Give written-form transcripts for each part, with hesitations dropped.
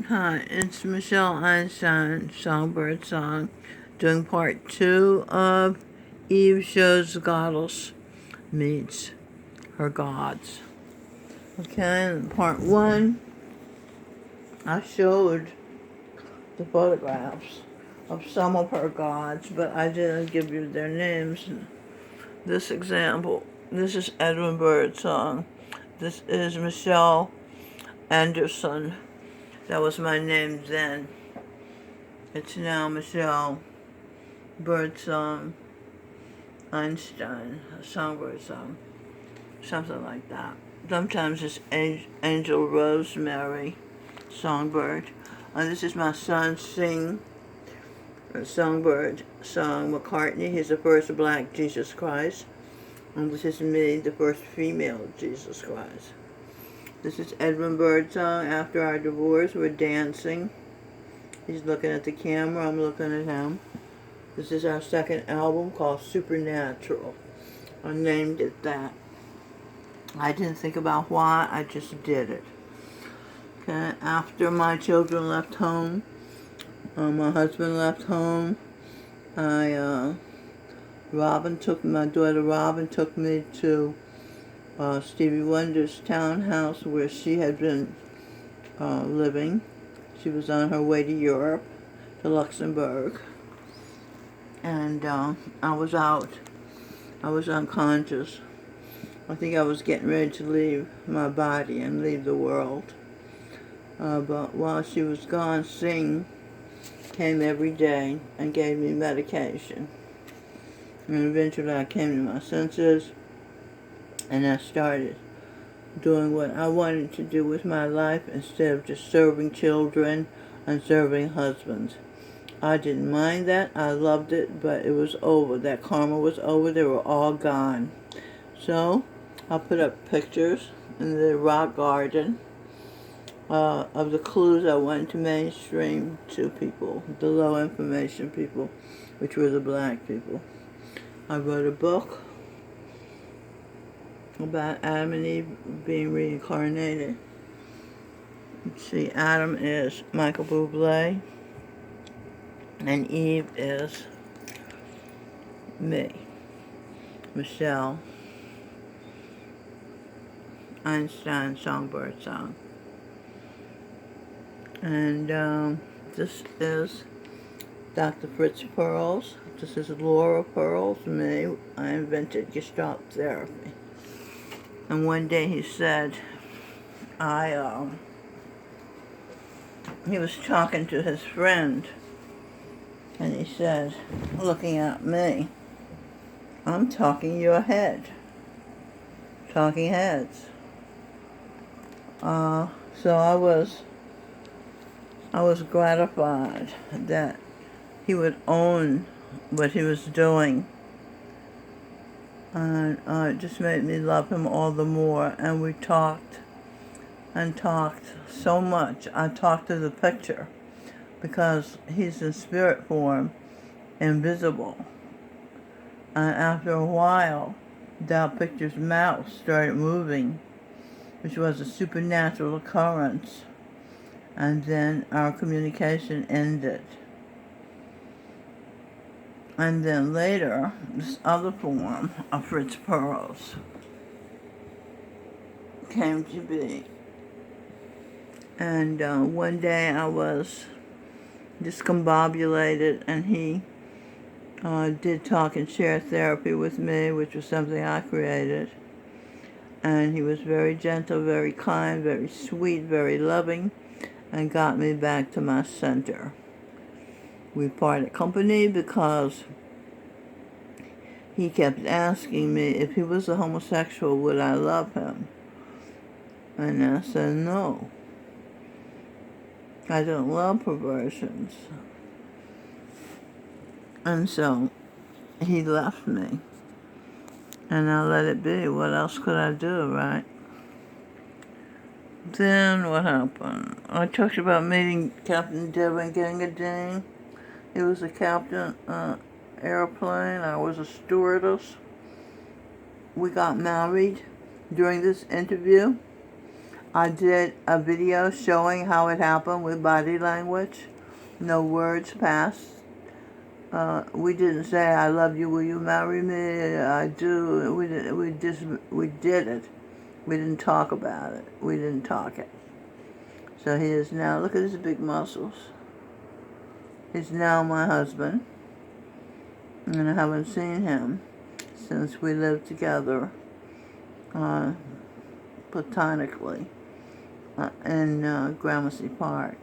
Hi, it's Michelle Einstein, Songbird Song, doing part 2 of Eve Shows the Goddess Meets Her Gods. Okay, in part 1, I showed the photographs of some of her gods, but I didn't give you their names. This example, this is Edwin Birdsong. This is Michelle Anderson. That was my name then. It's now Michelle Birdsong Einstein, a songbird song, something like that. Sometimes it's Angel Rosemary Songbird. This is my son sing a songbird song, McCartney. He's the first black Jesus Christ. And this is me, the first female Jesus Christ. This is Edwin Birdsong. After our divorce, we're dancing. He's looking at the camera, I'm looking at him. This is our second album called Supernatural. I named it that. I didn't think about why, I just did it. Okay, after my children left home, my husband left home, my daughter Robin took me to Stevie Wonder's townhouse where she had been living. She was on her way to Europe, to Luxembourg. And I was out. I was unconscious. I think I was getting ready to leave my body and leave the world. But while she was gone, Sing came every day and gave me medication. And eventually I came to my senses and I started doing what I wanted to do with my life instead of just serving children and serving husbands. I didn't mind that. I loved it, but it was over. That karma was over. They were all gone. So I put up pictures in the rock garden of the clues I wanted to mainstream to people, the low information people, which were the black people. I wrote a book about Adam and Eve being reincarnated. Let's see, Adam is Michael Bublé, and Eve is me, Michelle Einstein Songbird Song. And this is Dr. Fritz Perls. This is Laura Perls, me. I invented Gestalt therapy. And one day he said, he was talking to his friend, and he said, looking at me, I'm talking your head. Talking heads. So I was gratified that he would own what he was doing. And it just made me love him all the more. And we talked and talked so much. I talked to the picture because he's in spirit form, invisible. And after a while, that picture's mouth started moving, which was a supernatural occurrence. And then our communication ended. And then later, this other form of Fritz Perls came to be. And one day I was discombobulated, and he did talk and share therapy with me, which was something I created. And he was very gentle, very kind, very sweet, very loving, and got me back to my center. We parted company because he kept asking me if he was a homosexual, would I love him? And I said no. I don't love perversions. And so he left me. And I let it be. What else could I do, right? Then what happened? I talked about meeting Captain Devin Gangadine. He was a captain airplane. I was a stewardess. We got married during this interview. I did a video showing how it happened with body language. No words passed. We didn't say, I love you, will you marry me? I do. We did it. We didn't talk about it. We didn't talk it. So he is now, look at his big muscles. He's now my husband. And I haven't seen him since we lived together platonically in Gramercy Park.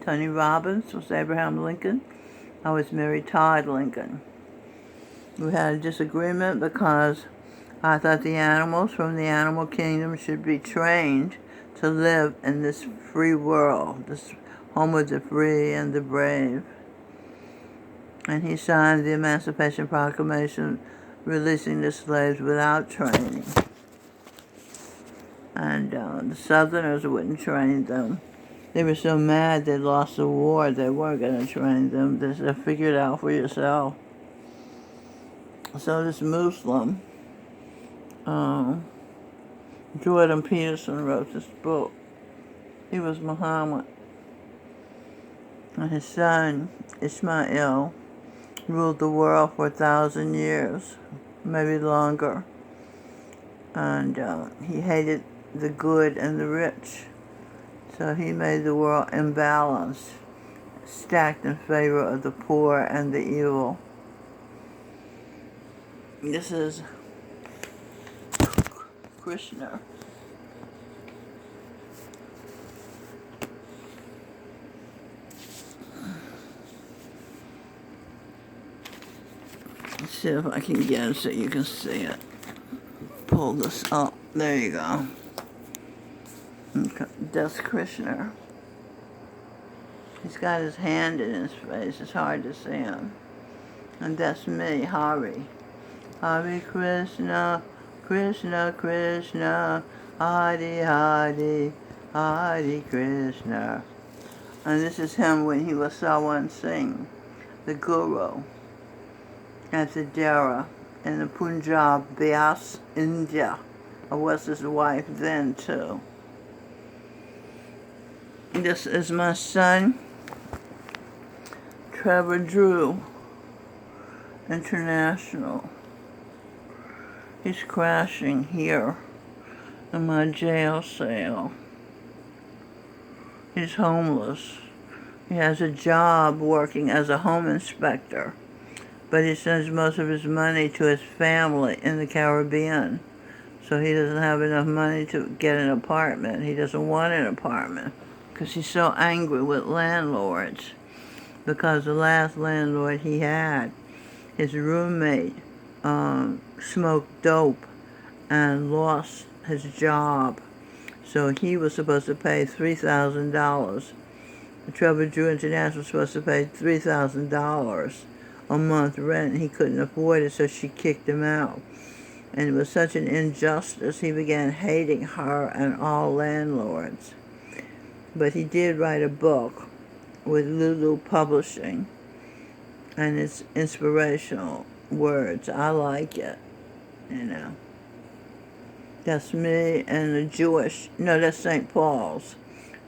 Tony Robbins was Abraham Lincoln. I was Mary Todd Lincoln. We had a disagreement because I thought the animals from the animal kingdom should be trained to live in this free world, this home of the free and the brave. And he signed the Emancipation Proclamation releasing the slaves without training. And the Southerners wouldn't train them. They were so mad they lost the war, they weren't going to train them. They said, figure it out for yourself. So this Muslim, Jordan Peterson, wrote this book. He was Muhammad. And his son, Ismail, ruled the world for 1,000 years, maybe longer. And he hated the good and the rich. So he made the world imbalanced, stacked in favor of the poor and the evil. This is Krishna. Let's see if I can get it so you can see it. Pull this up. There you go. Okay. That's Krishna. He's got his hand in his face. It's hard to see him. And that's me, Hari. Hare Krishna, Krishna Krishna, Hare Hare, Hare Krishna. And this is him when he was Sawan Singh, the guru, at the Dera in the Punjab, Bias, India. I was his wife then too. This is my son, Trevor Drew, International. He's crashing here in my jail cell. He's homeless. He has a job working as a home inspector, but he sends most of his money to his family in the Caribbean. So he doesn't have enough money to get an apartment. He doesn't want an apartment because he's so angry with landlords. Because the last landlord he had, his roommate, smoked dope and lost his job. So he was supposed to pay $3,000. Trevor Drew International was supposed to pay $3,000 a month rent. He couldn't afford it, so she kicked him out. And it was such an injustice, he began hating her and all landlords. But he did write a book with Lulu Publishing, and it's inspirational words. I like it, you know. That's me and the Jewish, no, that's St. Paul's,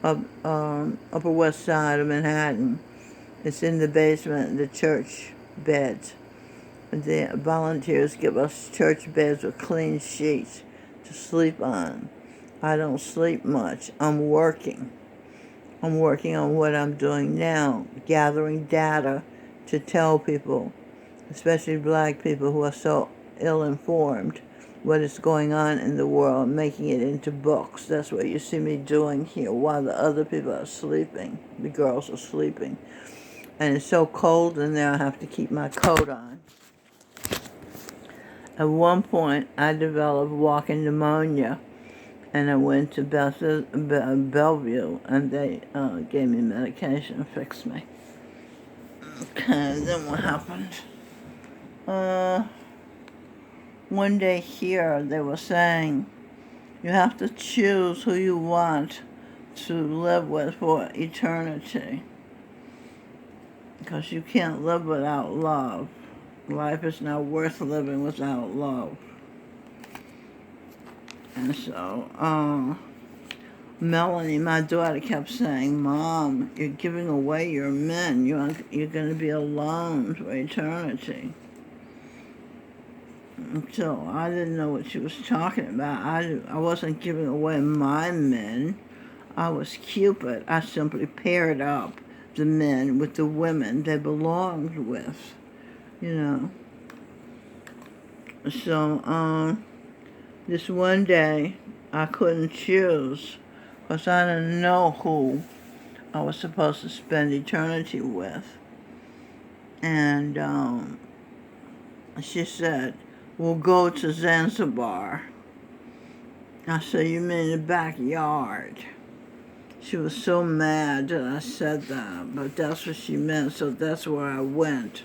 Upper West Side of Manhattan. It's in the basement, the church beds. The volunteers give us church beds with clean sheets to sleep on. I don't sleep much. I'm working. I'm working on what I'm doing now, gathering data to tell people, especially black people who are so ill-informed, what is going on in the world, making it into books. That's what you see me doing here while the other people are sleeping. The girls are sleeping. And it's so cold in there, I have to keep my coat on. At one point, I developed walking pneumonia, and I went to Bellevue, and they gave me medication and fixed me. Okay, then what happened? One day here, they were saying, you have to choose who you want to live with for eternity, because you can't live without love. Life is not worth living without love. And so, Melanie, my daughter, kept saying, Mom, you're giving away your men. You're going to be alone for eternity. And so I didn't know what she was talking about. I wasn't giving away my men. I was Cupid. I simply paired up the men with the women they belonged with, you know. So, this one day, I couldn't choose because I didn't know who I was supposed to spend eternity with. And she said, we'll go to Zanzibar. I said, you mean the backyard? She was so mad that I said that, but that's what she meant, so that's where I went.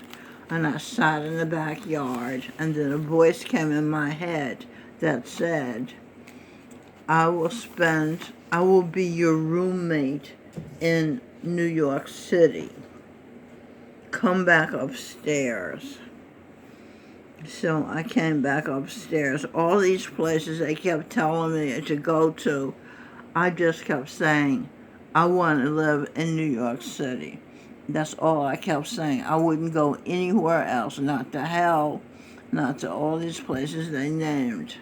And I sat in the backyard, and then a voice came in my head that said, I will be your roommate in New York City. Come back upstairs. So I came back upstairs. All these places they kept telling me to go to, I just kept saying, I want to live in New York City. That's all I kept saying. I wouldn't go anywhere else, not to hell, not to all these places they named.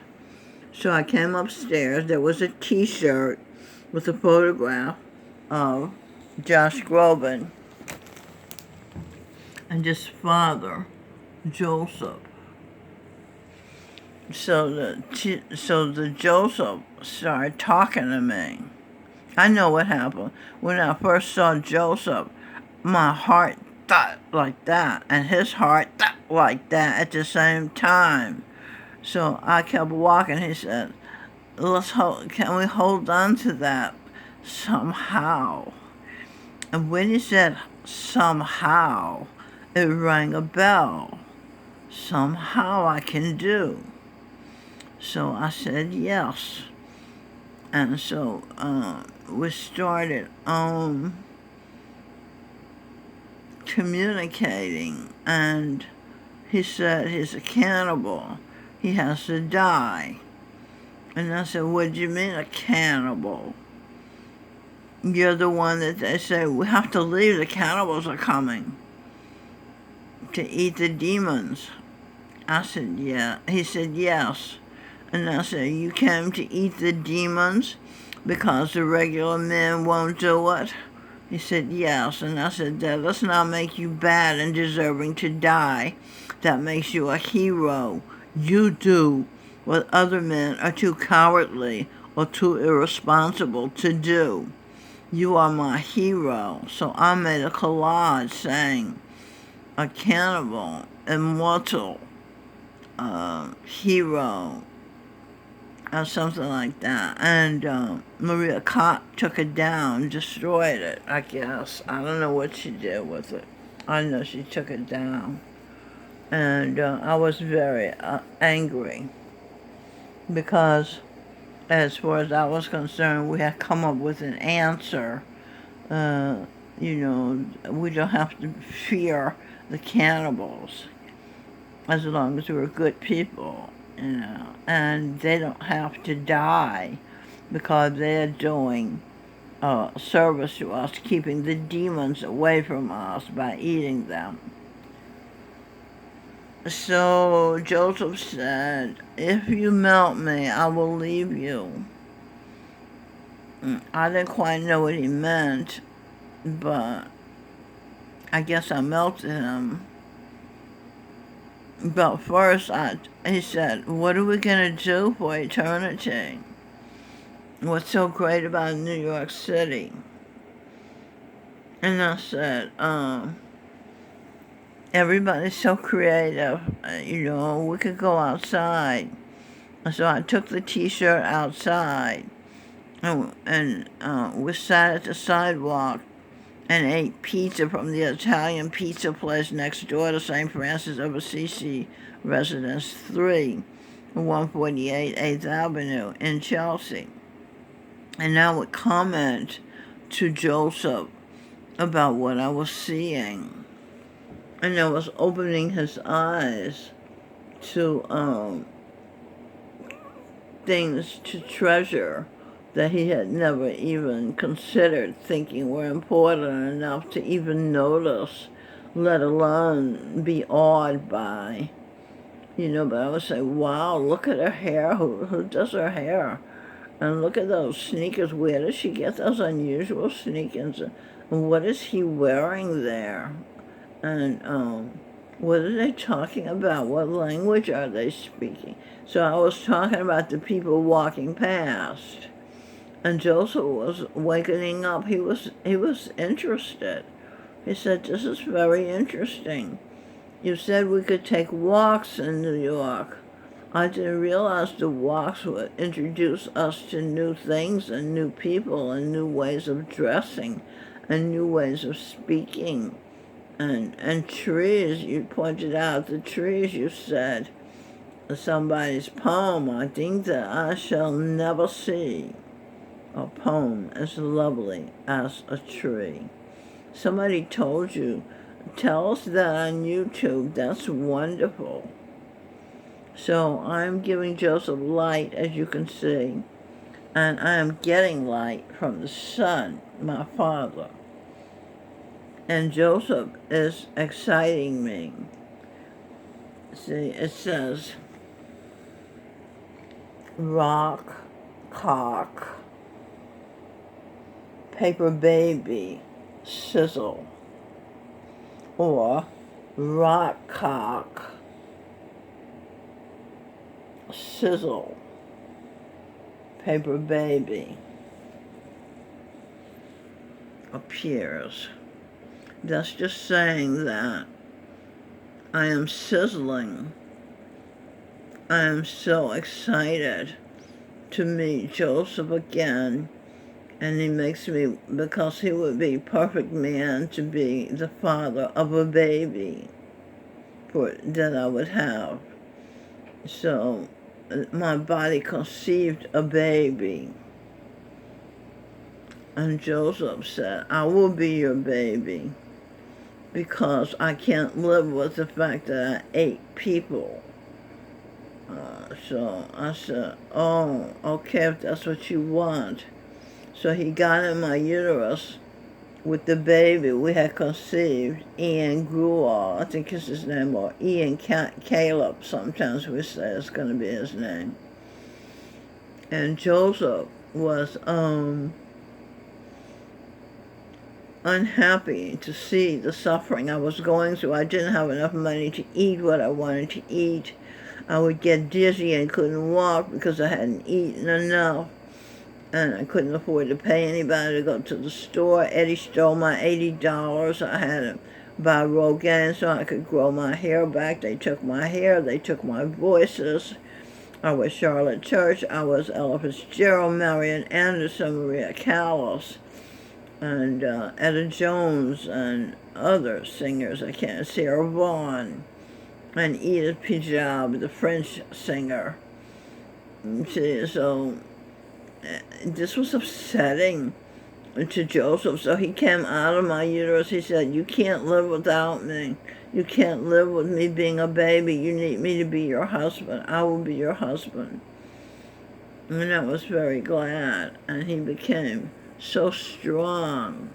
So I came upstairs. There was a T-shirt with a photograph of Josh Groban and his father, Joseph. So the Joseph started talking to me. I know what happened. When I first saw Joseph, my heart thought like that, and his heart thought like that at the same time. So I kept walking. He said, can we hold on to that somehow? And when he said somehow, it rang a bell. Somehow I can do. So I said yes. And so we started communicating, and he said he's a cannibal. He has to die. And I said, what do you mean a cannibal? You're the one that they say, we have to leave, the cannibals are coming to eat the demons. I said, yeah. He said, yes. And I said, you came to eat the demons because the regular men won't do it? He said, yes. And I said, that does not make you bad and deserving to die. That makes you a hero. You do what other men are too cowardly or too irresponsible to do. You are my hero. So I made a collage saying, a cannibal, immortal, hero, or something like that. And Maria Koch took it down, destroyed it, I guess. I don't know what she did with it. I know she took it down. And I was very angry because as far as I was concerned, we had come up with an answer. You know, we don't have to fear the cannibals as long as we're good people, you know, and they don't have to die because they're doing service to us, keeping the demons away from us by eating them. So Joseph said, if you melt me, I will leave you. I didn't quite know what he meant, but I guess I melted him. But first, he said, what are we going to do for eternity? What's so great about New York City? And I said, everybody's so creative. You know, we could go outside. So I took the T-shirt outside, and we sat at the sidewalk and ate pizza from the Italian pizza place next door to St. Francis of Assisi Residence 3, 148 8th Avenue in Chelsea. And I would comment to Joseph about what I was seeing. And I was opening his eyes to things to treasure that he had never even considered thinking were important enough to even notice, let alone be awed by. But I would say, wow, look at her hair. Who does her hair? And look at those sneakers. Where does she get those unusual sneakers? And what is he wearing there? And what are they talking about? What language are they speaking? So I was talking about the people walking past. And Joseph was wakening up. He was interested. He said, this is very interesting. You said we could take walks in New York. I didn't realize the walks would introduce us to new things and new people and new ways of dressing and new ways of speaking. And trees, you pointed out the trees, you said. Somebody's poem, I think that I shall never see a poem as lovely as a tree. Somebody told you, tell us that on YouTube. That's wonderful. So I'm giving Joseph light, as you can see, and I am getting light from the sun, my father. And Joseph is exciting me. See, it says, Rockcock, paper baby, sizzle, or Rockcock, sizzle, paper baby, appears. That's just saying that I am sizzling. I am so excited to meet Joseph again, and he makes me, because he would be a perfect man to be the father of a baby that I would have. So my body conceived a baby. And Joseph said, I will be your baby because I can't live with the fact that I ate people. So I said, oh, okay, if that's what you want. So he got in my uterus with the baby we had conceived, Ian Gruall, I think is his name, or Ian Caleb, sometimes we say it's going to be his name. And Joseph was unhappy to see the suffering I was going through. I didn't have enough money to eat what I wanted to eat. I would get dizzy and couldn't walk because I hadn't eaten enough. And I couldn't afford to pay anybody to go to the store. Eddie stole my $80. I had to buy Rogaine so I could grow my hair back. They took my hair. They took my voices. I was Charlotte Church. I was Ella Fitzgerald, Marian Anderson, Maria Callas, and Etta Jones, and other singers. I can't see Sarah Vaughan, and Edith Piaf, the French singer. See, so this was upsetting to Joseph. So he came out of my uterus. He said, you can't live without me. You can't live with me being a baby. You need me to be your husband. I will be your husband. And I was very glad. And he became so strong.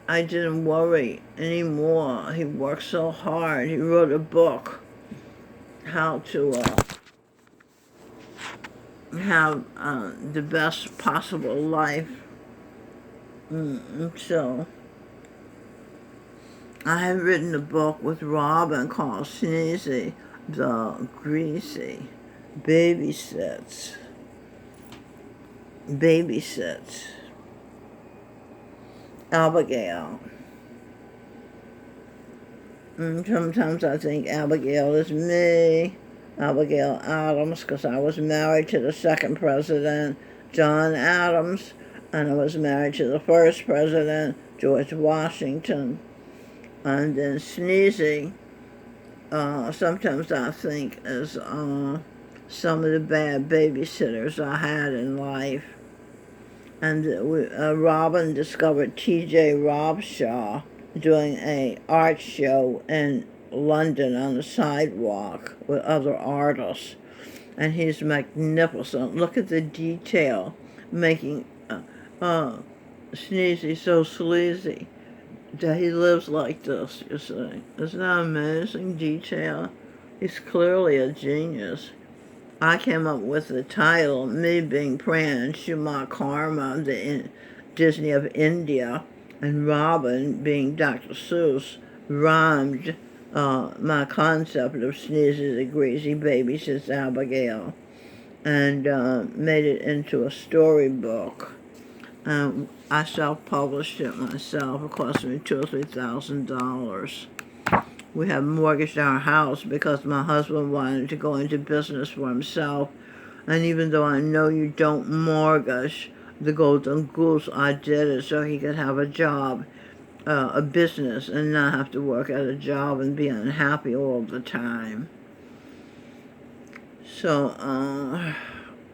I didn't worry anymore. He worked so hard. He wrote a book, how to have the best possible life. So I have written a book with Robin called Sneezy, the Greasy, babysits. Abigail. Sometimes I think Abigail is me, Abigail Adams, because I was married to the second president, John Adams, and I was married to the first president, George Washington. And then Sneezy, sometimes I think is some of the bad babysitters I had in life. And Robin discovered T.J. Robshaw doing an art show in London on the sidewalk with other artists. and he's magnificent. Look at the detail, making Sneezy so sleazy that he lives like this, you see. Isn't that amazing detail? He's clearly a genius. I came up with the title, me being Pran Shumar Karma, the Disney of India, and Robin being Dr. Seuss, rhymed my concept of Sneezy the Greasy Baby, says Abigail, and made it into a storybook. I self-published it myself. It cost me $2,000 or $3,000. We have mortgaged our house because my husband wanted to go into business for himself. And even though I know you don't mortgage the Golden Goose, I did it so he could have a job, a business, and not have to work at a job and be unhappy all the time. So,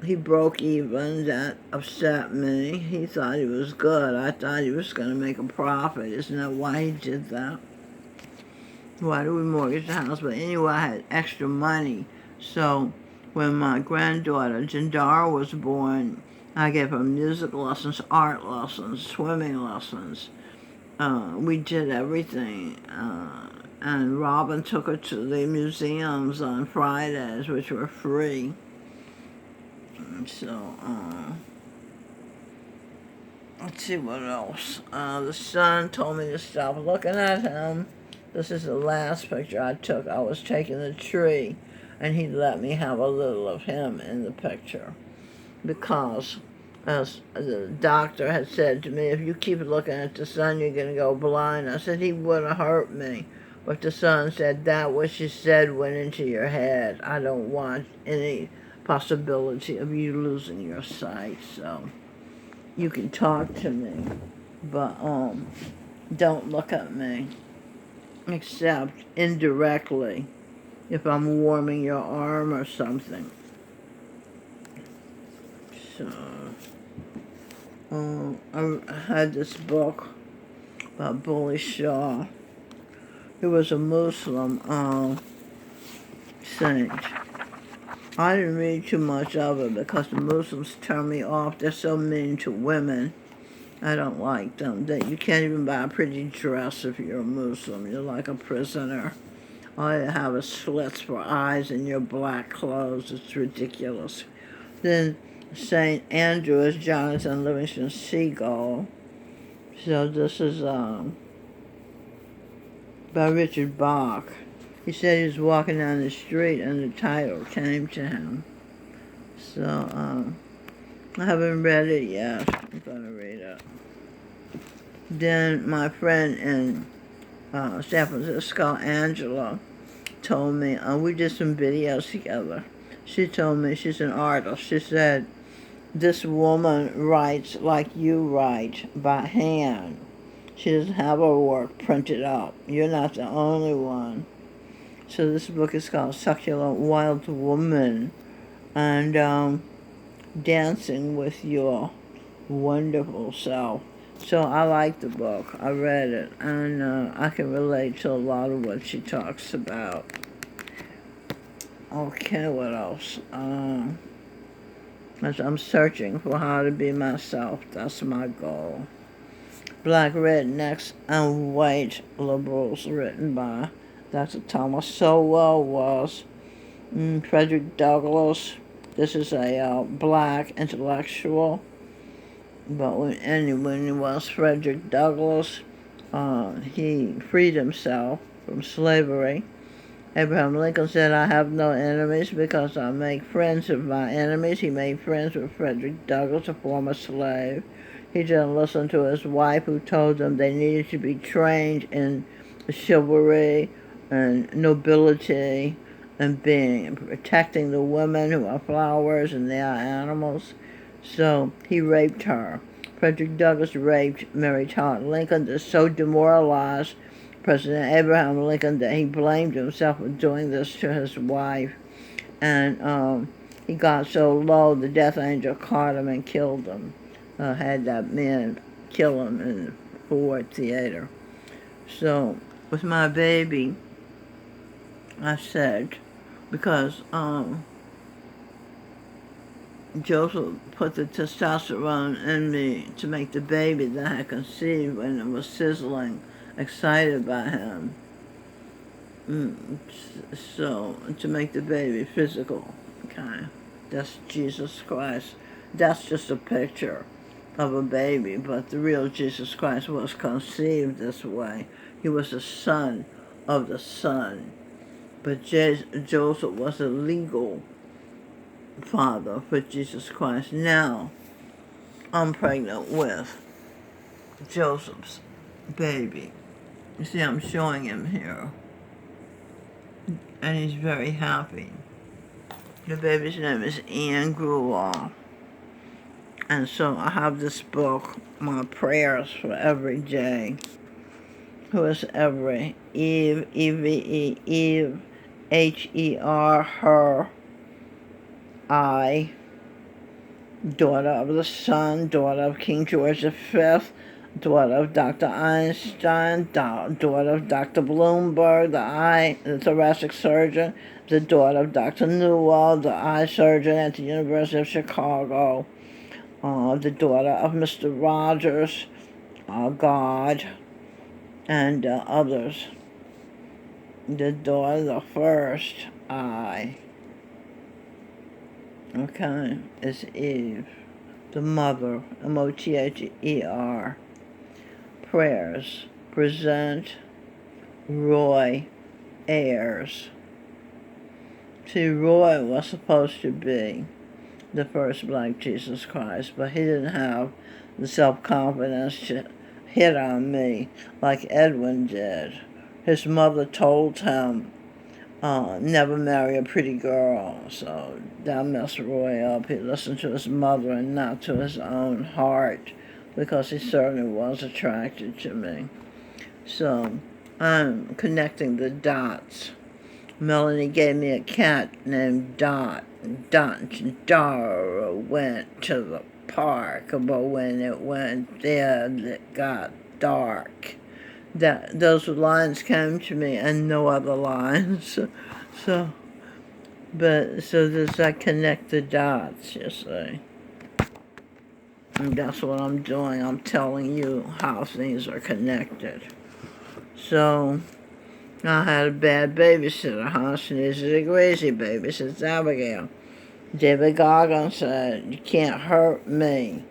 he broke even. That upset me. He thought he was good. I thought he was going to make a profit. Isn't that why he did that? Why do we mortgage the house? But anyway, I had extra money. So when my granddaughter, Jandara, was born, I gave her music lessons, art lessons, swimming lessons. We did everything. And Robin took her to the museums on Fridays, which were free. So, let's see what else. The son told me to stop looking at him. This is the last picture I took. I was taking the tree, and he let me have a little of him in the picture. Because, as the doctor had said to me, if you keep looking at the sun, you're going to go blind. I said, he wouldn't hurt me. But the son said, that what you said went into your head. I don't want any possibility of you losing your sight. So you can talk to me, but don't look at me, except indirectly if I'm warming your arm or something. So I had this book by Bully Shaw. He was a Muslim saint. I didn't read too much of it because the Muslims turn me off. They're so mean to women. I don't like them. That you can't even buy a pretty dress if you're a Muslim. You're like a prisoner. All you have is slits for eyes in your black clothes. It's ridiculous. Then St. Andrew is Jonathan Livingston Seagull. So this is by Richard Bach. He said he was walking down the street and the title came to him. So I haven't read it yet. I'm going to read it. Then my friend in San Francisco, Angela, told me, we did some videos together. She told me, she's an artist. She said, this woman writes like you write, by hand. She doesn't have her work printed up. You're not the only one. So this book is called Succulent Wild Woman, and Dancing with Your Wonderful Self. So I like the book. I read it, and I can relate to a lot of what she talks about. Okay, what else? As I'm searching for how to be myself. That's my goal. Black Rednecks and White Liberals, written by Dr. Thomas Sowell was Frederick Douglass. This is a black intellectual. But when he was Frederick Douglass, he freed himself from slavery. Abraham Lincoln said, I have no enemies because I make friends with my enemies. He made friends with Frederick Douglass, a former slave. He didn't listen to his wife, who told them they needed to be trained in chivalry and nobility and protecting the women who are flowers and they are animals. So he raped her. Frederick Douglass raped Mary Todd Lincoln. They're so demoralized President Abraham Lincoln that he blamed himself for doing this to his wife. And he got so low, the death angel caught him and killed him. Had that man kill him in the Ford Theater. So with my baby, I said, because Joseph put the testosterone in me to make the baby that I had conceived when it was sizzling, excited by him. So, to make the baby physical, okay. That's Jesus Christ. That's just a picture of a baby, but the real Jesus Christ was conceived this way. He was the son of the Son. But Joseph was a legal father for Jesus Christ. Now, I'm pregnant with Joseph's baby. You see, I'm showing him here. And he's very happy. The baby's name is Ian Gruwall. And so I have this book, my prayers for every day. Who is every? Eve, E-V-E, Eve, H-E-R, her, I, daughter of the sun, daughter of King George V, daughter of Dr. Einstein, daughter of Dr. Bloomberg, the thoracic surgeon, the daughter of Dr. Newell, the eye surgeon at the University of Chicago, the daughter of Mr. Rogers, God, and others. The daughter, the first I, okay, is Eve. The mother, M-O-T-H-E-R. Prayers. Present Roy Ayers. See, Roy was supposed to be the first black Jesus Christ, but he didn't have the self-confidence to hit on me like Edwin did. His mother told him, never marry a pretty girl, so that messed Roy up. He listened to his mother and not to his own heart, because he certainly was attracted to me. So I'm connecting the dots. Melanie gave me a cat named Dot. Dara went to the park, but when it went there, it got dark. Those lines came to me and no other lines. So does that connect the dots, you see? And that's what I'm doing. I'm telling you how things are connected. So I had a bad babysitter, huh? Sneezy the Greasy babysits Abigail. David Goggins said, you can't hurt me,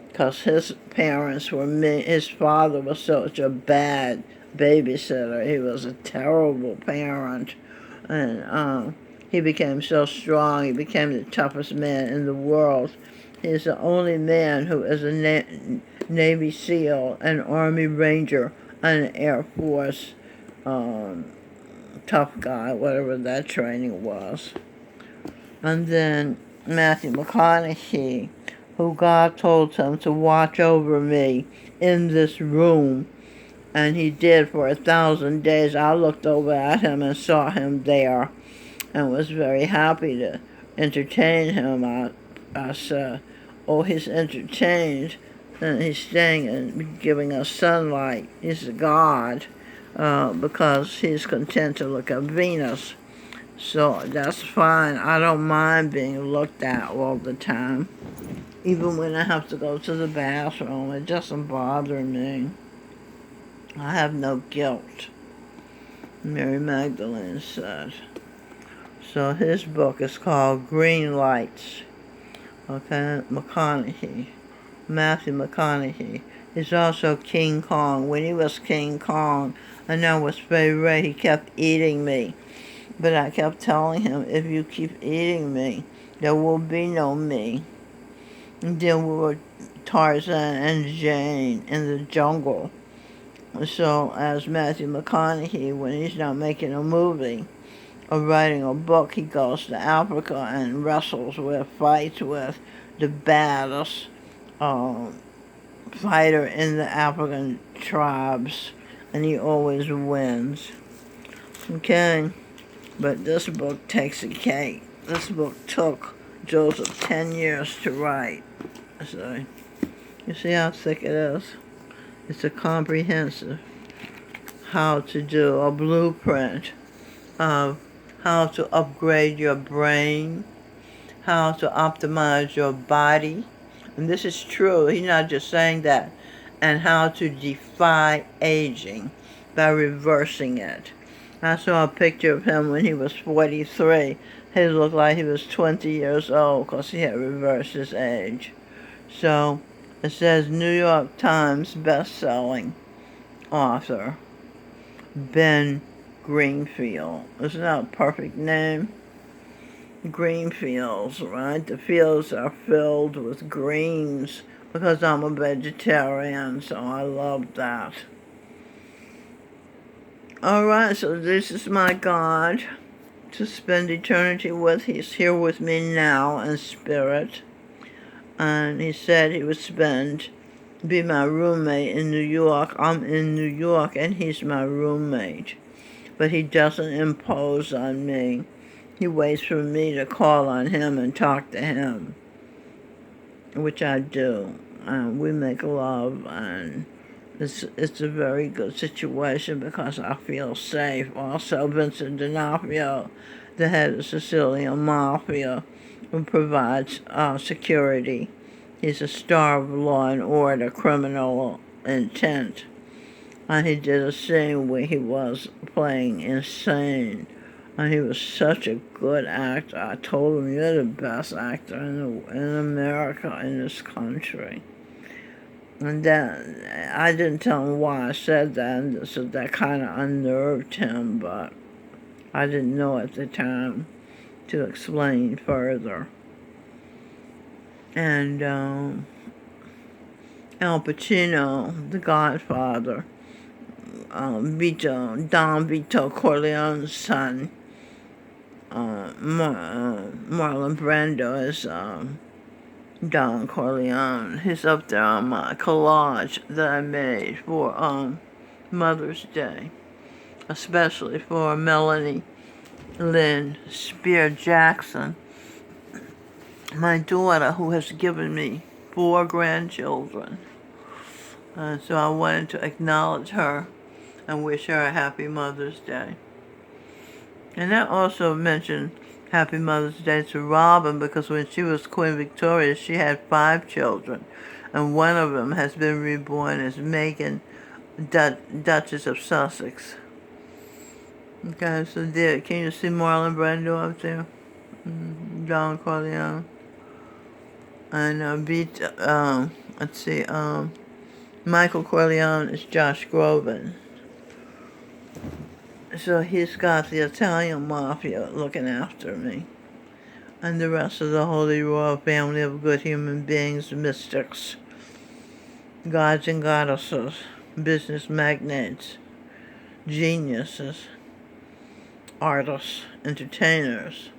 because his parents were mean. His father was such a bad babysitter. He was a terrible parent. And he became so strong. He became the toughest man in the world. He's the only man who is a Navy SEAL, an Army Ranger, and an Air Force tough guy, whatever that training was. And then Matthew McConaughey, who God told him to watch over me in this room, and he did for 1,000 days. I looked over at him and saw him there and was very happy to entertain him. I said, oh, he's entertained, and he's staying and giving us sunlight. He's a God, because he's content to look at Venus. So that's fine. I don't mind being looked at all the time. Even when I have to go to the bathroom, it doesn't bother me. I have no guilt, Mary Magdalene said. So his book is called Green Lights. Okay, McConaughey, Matthew McConaughey. He's also King Kong. When he was King Kong, and I was very red, he kept eating me. But I kept telling him, if you keep eating me, there will be no me. And then we were Tarzan and Jane in the jungle. So as Matthew McConaughey, when he's not making a movie or writing a book, he goes to Africa and fights with the baddest fighter in the African tribes, and he always wins. Okay? But this book takes a cake. This book took Joseph 10 years to write. So, you see how thick it is? It's a comprehensive how to do a blueprint of how to upgrade your brain, how to optimize your body. And this is true. He's not just saying that. And how to defy aging by reversing it. I saw a picture of him when he was 43. He looked like he was 20 years old because he had reversed his age. So it says New York Times best-selling author Ben Greenfield. Isn't that a perfect name? Green fields, right? The fields are filled with greens because I'm a vegetarian, so I love that. Alright, so this is my God to spend eternity with. He's here with me now in spirit. And he said he would be my roommate in New York. I'm in New York and he's my roommate. But he doesn't impose on me. He waits for me to call on him and talk to him, which I do. We make love, and it's a very good situation because I feel safe. Also, Vincent D'Onofrio, the head of Sicilian Mafia, who provides security. He's a star of Law and Order, Criminal Intent. And he did a scene where he was playing insane. And he was such a good actor. I told him, you're the best actor in America, in this country. And then I didn't tell him why I said that, and so that kind of unnerved him, but I didn't know at the time to explain further. And Al Pacino, the Godfather, Don Vito Corleone's son, Marlon Brando is Don Corleone. He's up there on my collage that I made for Mother's Day, especially for Melanie Lynn Spear Jackson, my daughter, who has given me 4 grandchildren. So I wanted to acknowledge her and wish her a happy Mother's Day. And I also mentioned Happy Mother's Day to Robin because when she was Queen Victoria, she had 5 children. And one of them has been reborn as Meghan, Duchess of Sussex. Okay, so there, can you see Marlon Brando up there? Don Corleone. And let's see, Michael Corleone is Josh Groban. So he's got the Italian Mafia looking after me. And the rest of the Holy Royal family of good human beings, mystics, gods and goddesses, business magnates, geniuses, artists, entertainers,